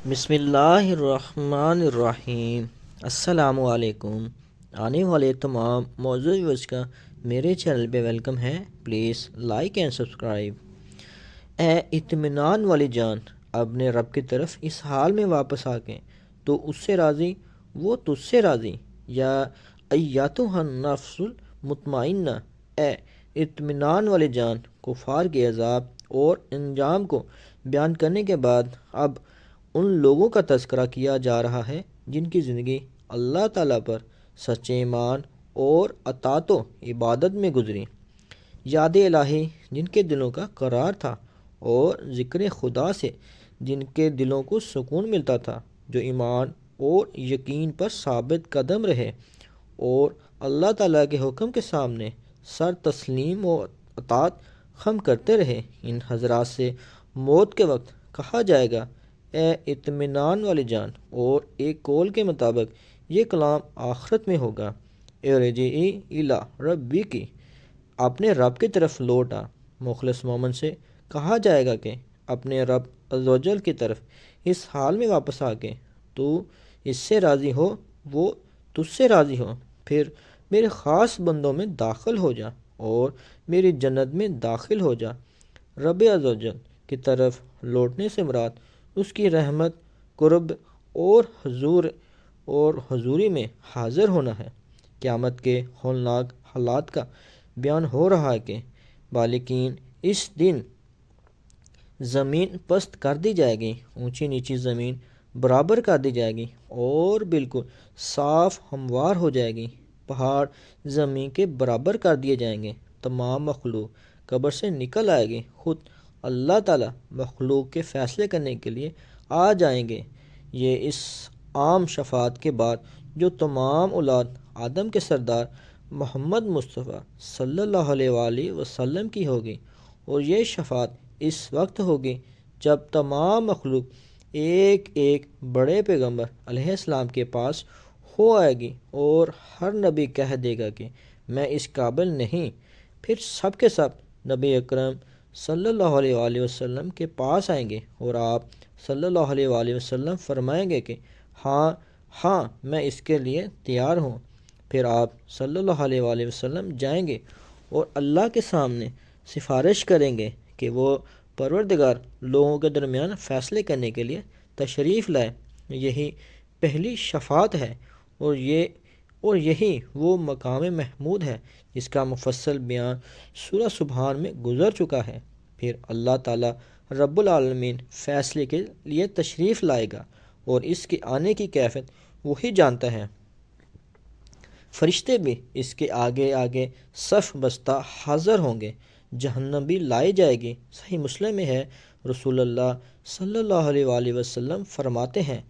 بسم اللہ الرحمن الرحیم۔ السلام علیکم۔ آنے والے تمام موضوع ویوز کا میرے چینل پہ ویلکم ہے۔ Please like and subscribe. اے اطمینان والی جان، اپنے رب کی طرف اس حال میں واپس آ کے تو اس سے راضی، وہ تجھ سے راضی۔ یا ایتھا النفس المطمئنہ، اے اطمینان والی جان۔ کفار کے عذاب اور انجام کو بیان کرنے کے بعد اب ان لوگوں کا تذکرہ کیا جا رہا ہے جن کی زندگی اللہ تعالیٰ پر سچے ایمان اور اطاعت و عبادت میں گزری۔ یاد الہی جن کے دلوں کا قرار تھا اور ذکر خدا سے جن کے دلوں کو سکون ملتا تھا، جو ایمان اور یقین پر ثابت قدم رہے اور اللہ تعالیٰ کے حکم کے سامنے سر تسلیم و اطاعت خم کرتے رہے۔ ان حضرات سے موت کے وقت کہا جائے گا، اے اطمینان والی جان، اور ایک قول کے مطابق یہ کلام آخرت میں ہوگا، ارجعی الی ربک، اپنے رب کی طرف لوٹ آ۔ مخلص مومن سے کہا جائے گا کہ اپنے رب عز و جل کی طرف اس حال میں واپس آ کے تو اس سے راضی ہو، وہ تجھ سے راضی ہو، پھر میرے خاص بندوں میں داخل ہو جا اور میری جنت میں داخل ہو جا۔ رب عز و جل کی طرف لوٹنے سے مراد اس کی رحمت، قرب اور حضوری میں حاضر ہونا ہے۔ قیامت کے ہولناک حالات کا بیان ہو رہا ہے کہ بالکین اس دن زمین پست کر دی جائے گی، اونچی نیچی زمین برابر کر دی جائے گی اور بالکل صاف ہموار ہو جائے گی۔ پہاڑ زمین کے برابر کر دیے جائیں گے، تمام مخلوق قبر سے نکل آئے گی، خود اللہ تعالیٰ مخلوق کے فیصلے کرنے کے لیے آ جائیں گے۔ یہ اس عام شفاعت کے بعد جو تمام اولاد آدم کے سردار محمد مصطفیٰ صلی اللہ علیہ وآلہ وسلم کی ہوگی، اور یہ شفاعت اس وقت ہوگی جب تمام مخلوق ایک ایک بڑے پیغمبر علیہ السلام کے پاس ہو آئے گی اور ہر نبی کہہ دے گا کہ میں اس قابل نہیں۔ پھر سب کے سب نبی اکرم صلی اللہ علیہ وآلہ وسلم کے پاس آئیں گے اور آپ صلی اللہ علیہ وآلہ وسلم فرمائیں گے کہ ہاں ہاں میں اس کے لیے تیار ہوں۔ پھر آپ صلی اللہ علیہ وآلہ وسلم جائیں گے اور اللہ کے سامنے سفارش کریں گے کہ وہ پروردگار لوگوں کے درمیان فیصلے کرنے کے لیے تشریف لائے۔ یہی پہلی شفاعت ہے اور یہی وہ مقام محمود ہے جس کا مفصل بیان سورہ سبحان میں گزر چکا ہے۔ پھر اللہ تعالیٰ رب العالمین فیصلے کے لیے تشریف لائے گا اور اس کے آنے کی کیفیت وہی جانتا ہے۔ فرشتے بھی اس کے آگے آگے صف بستہ حاضر ہوں گے، جہنم بھی لائی جائے گی۔ صحیح مسلم میں ہے، رسول اللہ صلی اللہ علیہ وآلہ وسلم فرماتے ہیں،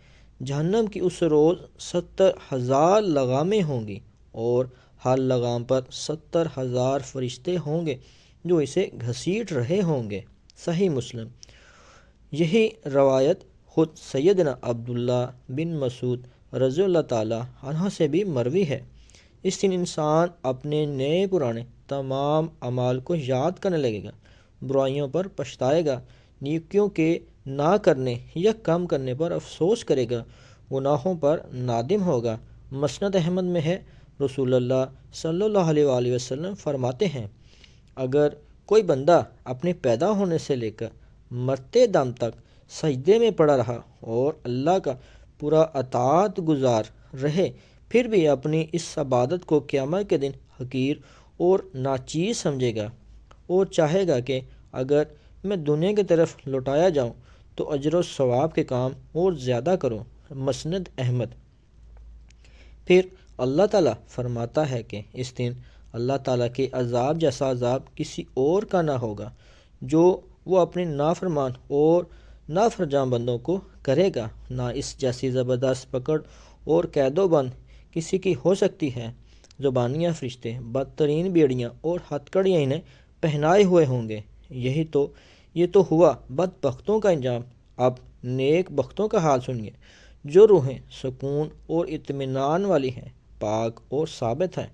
جہنم کی اس روز 70,000 لگامیں ہوں گی اور ہر لگام پر 70,000 فرشتے ہوں گے جو اسے گھسیٹ رہے ہوں گے۔ صحیح مسلم۔ یہی روایت خود سیدنا عبداللہ بن مسعود رضی اللہ تعالیٰ عنہ سے بھی مروی ہے۔ اس دن انسان اپنے نئے پرانے تمام اعمال کو یاد کرنے لگے گا، برائیوں پر پچھتائے گا، نیکیوں کے نہ کرنے یا کم کرنے پر افسوس کرے گا، گناہوں پر نادم ہوگا۔ مسند احمد میں ہے، رسول اللہ صلی اللہ علیہ وآلہ وسلم فرماتے ہیں، اگر کوئی بندہ اپنے پیدا ہونے سے لے کر مرتے دم تک سجدے میں پڑا رہا اور اللہ کا پورا اطاعت گزار رہے، پھر بھی اپنی اس عبادت کو قیامت کے دن حقیر اور ناچیز سمجھے گا اور چاہے گا کہ اگر میں دنیا کی طرف لوٹایا جاؤں تو اجر و ثواب کے کام اور زیادہ کروں۔ مسند احمد۔ پھر اللہ تعالیٰ فرماتا ہے کہ اس دن اللہ تعالیٰ کے عذاب جیسا عذاب کسی اور کا نہ ہوگا جو وہ اپنے نافرمان اور نافرجاں بندوں کو کرے گا، نہ اس جیسی زبردست پکڑ اور قید و بند کسی کی ہو سکتی ہے۔ زبانیاں فرشتے بدترین بیڑیاں اور ہتھکڑیاں انہیں پہنائے ہوئے ہوں گے۔ یہ تو ہوا بدبختوں کا انجام۔ اب نیک بختوں کا حال سنیے، جو روحیں سکون اور اطمینان والی ہیں، پاک اور ثابت ہیں،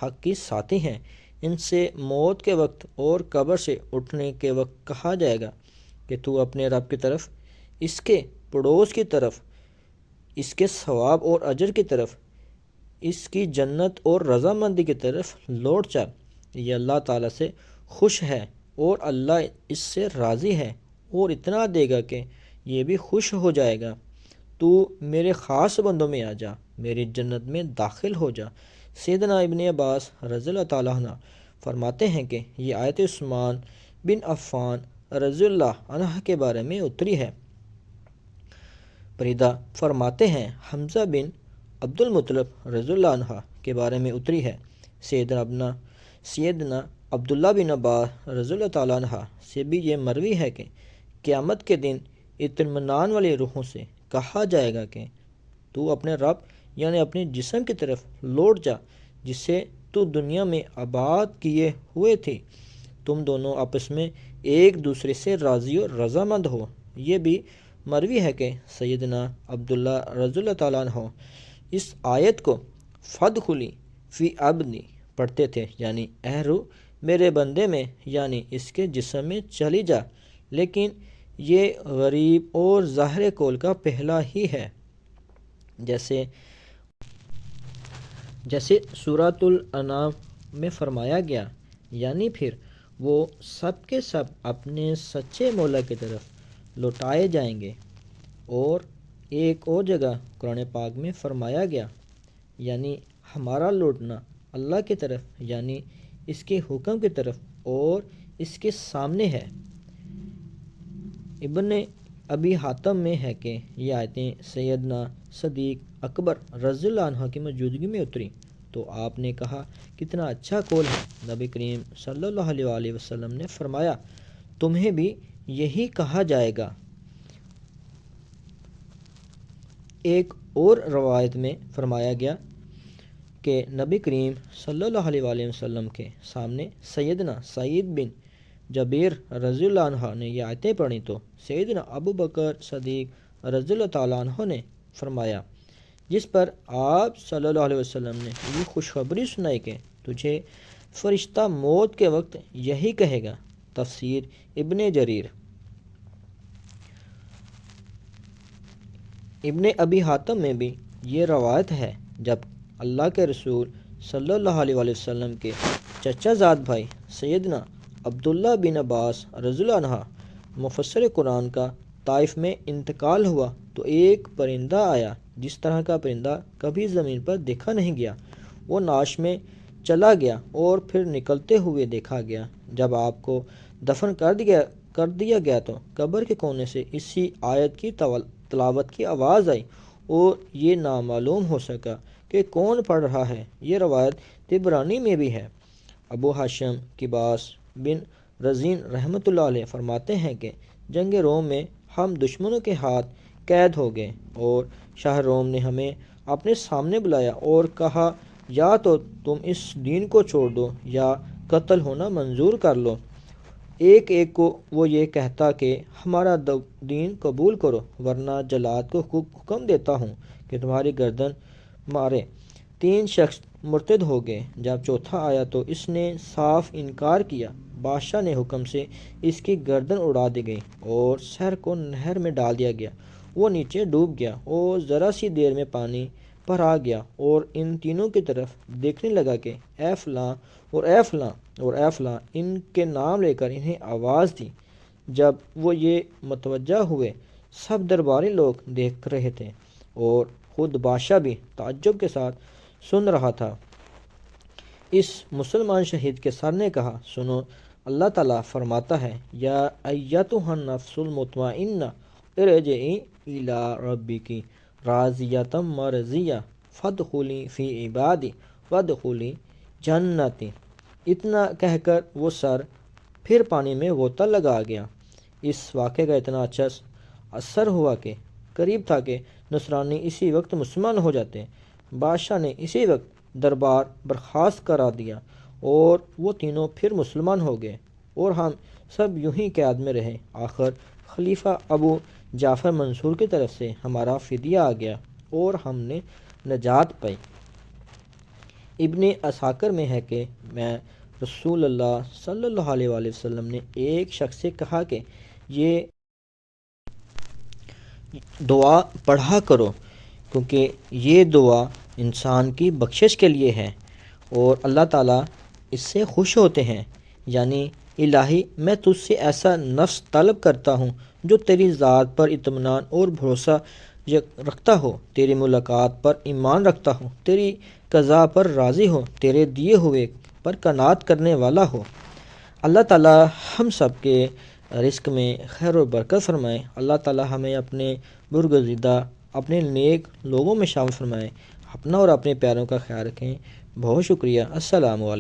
حق کی ساتھی ہیں۔ ان سے موت کے وقت اور قبر سے اٹھنے کے وقت کہا جائے گا کہ تو اپنے رب کی طرف اس کے پڑوس کی طرف، اس کے ثواب اور اجر کی طرف، اس کی جنت اور رضامندی کی طرف لوٹ چل۔ یہ اللہ تعالیٰ سے خوش ہے اور اللہ اس سے راضی ہے اور اتنا دے گا کہ یہ بھی خوش ہو جائے گا۔ تو میرے خاص بندوں میں آ جا، میری جنت میں داخل ہو جا۔ سیدنا ابن عباس رضی اللہ تعالیٰ عنہ فرماتے ہیں کہ یہ آیت عثمان بن عفان رضی اللہ عنہ کے بارے میں اتری ہے۔ پریدہ فرماتے ہیں حمزہ بن عبد المطلب رضی اللہ عنہ کے بارے میں اتری ہے۔ سیدنا عبداللہ بن عباس رضی اللہ تعالیٰ عنہ سے بھی یہ مروی ہے کہ قیامت کے دن اطمینان والی روحوں سے کہا جائے گا کہ تو اپنے رب یعنی اپنے جسم کی طرف لوٹ جا جسے تو دنیا میں آباد کیے ہوئے تھی، تم دونوں آپس میں ایک دوسرے سے راضی و رضامند ہو۔ یہ بھی مروی ہے کہ سیدنا عبداللہ رضی اللہ تعالیٰ عنہ اس آیت کو فدخلی فی عبدی پڑھتے تھے، یعنی اے روح میرے بندے میں یعنی اس کے جسم میں چلی جا، لیکن یہ غریب اور ظاہر قول کا پہلا ہی ہے، جیسے سورۃ الانعام میں فرمایا گیا، یعنی پھر وہ سب کے سب اپنے سچے مولا کی طرف لوٹائے جائیں گے۔ اور ایک اور جگہ قرآن پاک میں فرمایا گیا، یعنی ہمارا لوٹنا اللہ کی طرف یعنی اس کے حکم کی طرف اور اس کے سامنے ہے۔ ابن ابی حاتم میں ہے کہ یہ آیتیں سیدنا صدیق اکبر رضی اللہ عنہ کی موجودگی میں اتری تو آپ نے کہا کتنا اچھا قول ہے۔ نبی کریم صلی اللہ علیہ وآلہ وسلم نے فرمایا تمہیں بھی یہی کہا جائے گا۔ ایک اور روایت میں فرمایا گیا کہ نبی کریم صلی اللہ علیہ وآلہ وسلم کے سامنے سیدنا سعید بن جبیر رضی اللہ عنہ نے یہ آیتیں پڑھی تو سیدنا ابو بکر صدیق رضی اللہ تعالیٰ عنہ نے فرمایا، جس پر آپ صلی اللہ علیہ وسلم نے یہ خوشخبری سنائی کہ تجھے فرشتہ موت کے وقت یہی کہے گا۔ تفسیر ابن جریر۔ ابن ابی حاتم میں بھی یہ روایت ہے، جب اللہ کے رسول صلی اللہ علیہ وآلہ وسلم کے چچا زاد بھائی سیدنا عبداللہ بن عباس رضی اللہ عنہ مفسر قرآن کا طائف میں انتقال ہوا تو ایک پرندہ آیا جس طرح کا پرندہ کبھی زمین پر دیکھا نہیں گیا، وہ نعش میں چلا گیا اور پھر نکلتے ہوئے دیکھا گیا۔ جب آپ کو دفن کر دیا گیا تو قبر کے کونے سے اسی آیت کی تلاوت کی آواز آئی اور یہ نامعلوم ہو سکا کہ کون پڑھ رہا ہے۔ یہ روایت طبرانی میں بھی ہے۔ ابو ہاشم کباس بن رزین رحمۃ اللہ علیہ فرماتے ہیں کہ جنگ روم میں ہم دشمنوں کے ہاتھ قید ہو گئے اور شاہ روم نے ہمیں اپنے سامنے بلایا اور کہا یا تو تم اس دین کو چھوڑ دو یا قتل ہونا منظور کر لو۔ ایک ایک کو وہ یہ کہتا کہ ہمارا دین قبول کرو ورنہ جلاد کو حکم دیتا ہوں کہ تمہاری گردن مارے۔ 3 شخص مرتد ہو گئے۔ جب چوتھا آیا تو اس نے صاف انکار کیا۔ بادشاہ نے حکم سے اس کی گردن اڑا دی گئی اور سر کو نہر میں ڈال دیا گیا۔ وہ نیچے ڈوب گیا اور ذرا سی دیر میں پانی پر آ گیا اور ان تینوں کی طرف دیکھنے لگا کہ اے فلاں اور اے فلاں اور اے فلاں، ان کے نام لے کر انہیں آواز دی۔ جب وہ یہ متوجہ ہوئے، سب درباری لوگ دیکھ رہے تھے اور خود بادشاہ بھی تعجب کے ساتھ سن رہا تھا۔ اس مسلمان شہید کے سر نے کہا سنو، اللہ تعالیٰ فرماتا ہے یا ایتھا النفس المطمئنہ ارجعی الی ربک راضیۃ مرضیہ فادخلی فی عبادی وادخلی جنتی۔ اتنا کہہ کر وہ سر پھر پانی میں غوطہ لگا گیا۔ اس واقعے کا اتنا اچھا اثر ہوا کہ قریب تھا کہ نصرانی اسی وقت مسلمان ہو جاتے۔ بادشاہ نے اسی وقت دربار برخاست کرا دیا اور وہ تینوں پھر مسلمان ہو گئے اور ہم سب یوں ہی قید میں رہے۔ آخر خلیفہ ابو جعفر منصور کی طرف سے ہمارا فدیہ آ گیا اور ہم نے نجات پائی۔ ابن اساکر میں ہے کہ میں رسول اللہ صلی اللہ علیہ وآلہ وسلم نے ایک شخص سے کہا کہ دعا پڑھا کرو، کیونکہ یہ دعا انسان کی بخشش کے لیے ہے اور اللہ تعالیٰ اس سے خوش ہوتے ہیں۔ یعنی الہی میں تجھ سے ایسا نفس طلب کرتا ہوں جو تیری ذات پر اطمینان اور بھروسہ رکھتا ہو، تیری ملاقات پر ایمان رکھتا ہو، تیری قضاء پر راضی ہو، تیرے دیے ہوئے پر قناعت کرنے والا ہو۔ اللہ تعالیٰ ہم سب کے رزق میں خیر و برکت فرمائے۔ اللہ تعالیٰ ہمیں اپنے برگزیدہ اپنے نیک لوگوں میں شامل فرمائے۔ اپنا اور اپنے پیاروں کا خیال رکھیں۔ بہت شکریہ۔ السلام علیکم۔